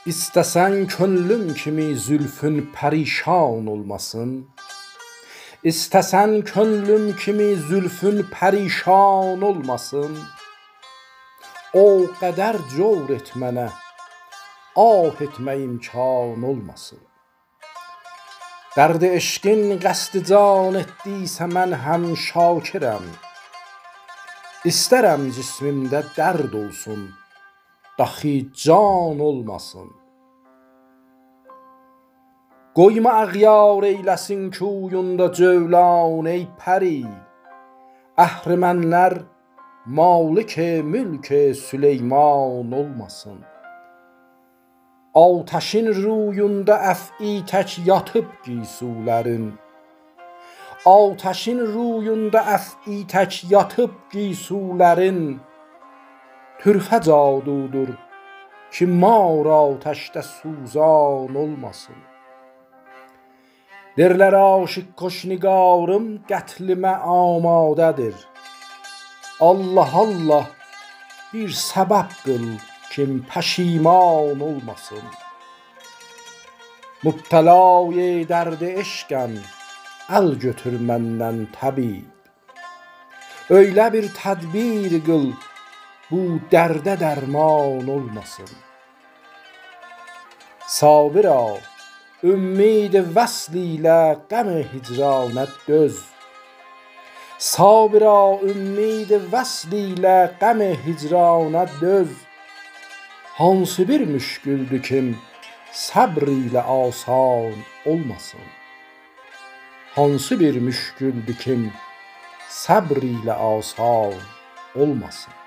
İstesen könlüm kimi zülfün perişan olmasın. İstesen könlüm kimi zülfün perişan olmasın. O qədər cor etmənə, ah etmə imkan olmasın. Dərd eşqin qəsd can etdiysə mən həm şakirəm. İstərəm cismimdə dərd olsun, daxi can olmasın. Qoyma əğyar eyləsin kuyunda cövlan ey pəri. Əhrimənlər malik mülk Süleyman olmasın. Ateşin ruyunda əf'i tək yatıb giysulərin. Ateşin ruyunda əf'i tək yatıb giysulərin. Türfə cadudur ki mar ateşdə suzan olmasın. Derlər aşiq qoşniqarım qətlimə amadədir. Allah Allah bir səbəb qıl kim pəşiman olmasın. Mübtəlai dərd eşqəm əl götür məndən təbib. Öylə bir tədbir qıl bu dərdə dərman olmasın. Sabira ümmid vəsl ilə qəm hicranət döz. Sabira ümmid vəsl ilə qəm hicranət döz. Hansı bir müşküldür kim səbr ilə asan olmasın. Hansı bir müşküldür kim səbr ilə asan olmasın.